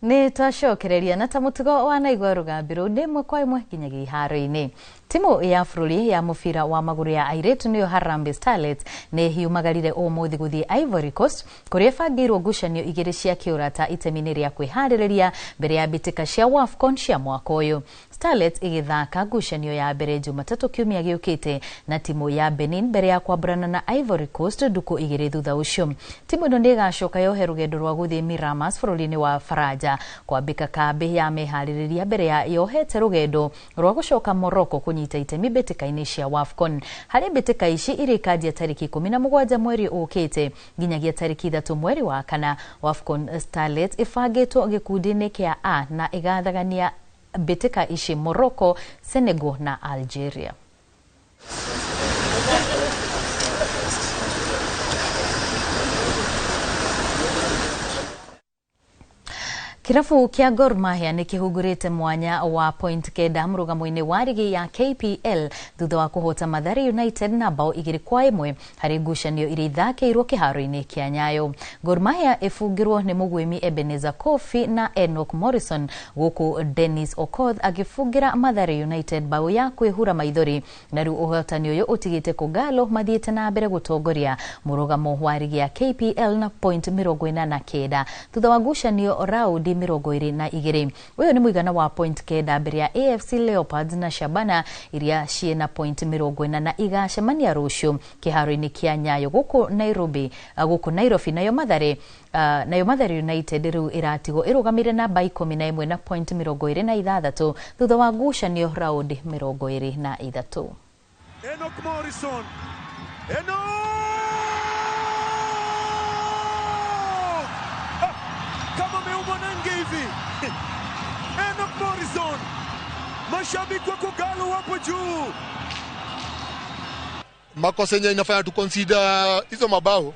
Nĩ twacokereria na ta mũtugo wa Naigua Rũgambiro ndĩmwe kwa ĩmwe nginyagia iharo-inĩ. Timu ya bũrũri ya mũbira wa magũrũ ya airĩtu nĩyo Harambee Starlets nĩ hiumagarire ũmũthĩ gũthiĩ Ivory Coast kũrĩa bangĩirwo ngucanio igĩrĩ cia kĩũrata itemi-inĩ rĩa kwĩharĩrĩria mbere ya mbĩtĩka cia WAFCON cia mwaka ũyũ. Starlets igĩthaka ngucanio ya mbere Jumatatũ kiumia gĩũkĩte na timu ya Benin mbere ya kwambarana na Ivory Coast ndukũ igĩrĩ thutha ũcio. Timu ĩno nĩ ĩgacoka yohe rũgendo rwa gũthiĩ Miramas bũrũri-inĩ wa Faranja kwambĩka kambĩ ya meharĩrĩria mbere ya yohete rũgendo rwa gũcoka Morocco kũnyita itemi mbĩtĩka-inĩ cia WAFCON. Harĩ mbĩtĩka ici irĩkanjia tarĩki 17 mweri ũkĩte nginyagia tarĩki 3 mweri wa kana. WAFCON Starlets ĩbangĩtwo gĩkundi-inĩ kĩa A na ĩgathagania mbĩtĩka ici Morocco, Senegal na Algeria. Kirafu kia Gor Mahia nĩ kĩhungurĩte mwanya wa point kenda mũrũgamo-inĩ wa rigi ya KPL thutha wa kũhota Mathare United na bao 2-1 harĩ ngucanio iria ithakĩirwo kĩharo-inĩ kĩa Nyayo. Gor Mahia ĩbungirwo nĩ mũgwĩmi Ebenezer Kofi na Enoch Morrison, gũkũ Dennis Okoth agĩbungira Mathare United bao ya kwĩhura maithori, na rĩu ũhotani ũyũ ũtigĩte Kogalo mathiĩte na mbere gũtongoria mũrũgamo wa rigi ya KPL na point 49 thutha wa ngucanio raundi 22. Ũyũ nĩ mũigana wa point kenda mbere ya AFC Leopards na Shabana iria ciĩna point 40 na igacemania rũciũ kĩharo-inĩ kĩa Nyayo gũkũ Nairobi. Nayo Mathare United rĩu ĩratigwo ĩrũgamire namba 11 na point 26 thutha wa ngucanio raundi 23. Enoch Morrison. Kama meumwa na ngivi. Enoch Morrison. Mashabiki wa Kogalo wapo juu. Makosa yenye inafanya tu consider hizo mabao,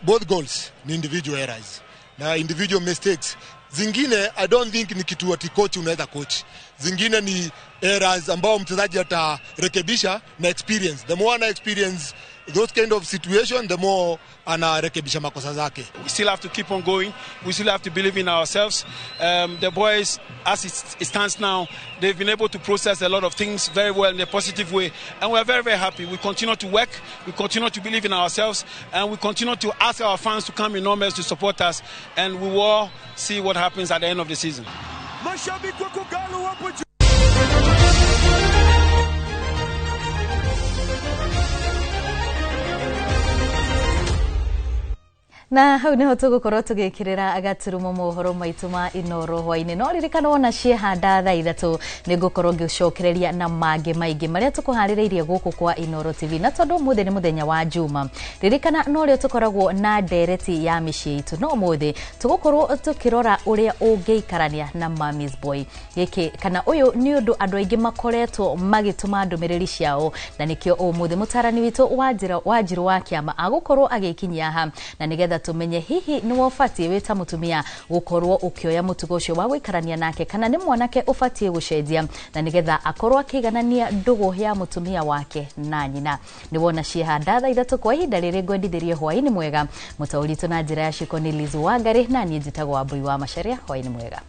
both goals ni individual errors na individual mistakes. Zingine I don't think ni kitu ati coach unaweza coach. Zingine ni errors ambao mchezaji atarekebisha na experience. The more ana experience those kind of situation, the more anarekebisha makosa zake. We still have to keep on going. We still have to believe in ourselves. The boys, as it stands now, they've been able to process a lot of things very well in a positive way. And we're very, very happy. We continue to work. We continue to believe in ourselves. And we continue to ask our fans to come in numbers to support us. And we will see what happens at the end of the season. Na hau niho tũgũkorwo tũgĩkĩrĩra agaturumo mohoro maitũ ma Inoro hwainĩ. No ririkana wona ciehanda thaa 3 nĩ ngũkorwo ngĩcokereria na mangĩ maingĩ marĩa tũkũharĩrĩirie gũkũ kwa Inoro TV. Na tondũ mũthĩ nĩ mũthenya wa Juma, ririkana no rĩo tũkoragwo na ndereti ya mĩciĩ itũ. No mũthĩ tũgũkorwo tũkĩrora ũrĩa ũngĩikarania na Mami's Boy. Gĩkĩ kana ũyũ nĩ ũndũ andũ aingĩ makoretwo magĩtũma ndũmĩrĩri ciao, na nĩkĩo ũmũthĩ mũtarani witũ Wanjirũ wa Kĩama agũkorwo agĩkinyia ha na nĩgetha tumenye hihi ni wofatie wita mutumia gukorwo ukioya mutugo ucio wa gwikarania nake kana ni mwanake ufatie gucenjia na nigetha akorwo akiganania ndugu ya mutumia wake na nyina. Ni wona ciehanda thaa 3 kwa ihinda riri ngwendithirie hwaini mwega mutauritu na njira ya ciko ni Lizu Wangari na niĩ njitagwo Wambui wa Macharia. Hwaini mwega.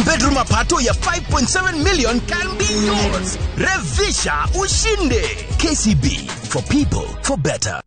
Bedroom mapato ya 5.7 million can be yours. Revisha ushinde. KCB, for people, for better.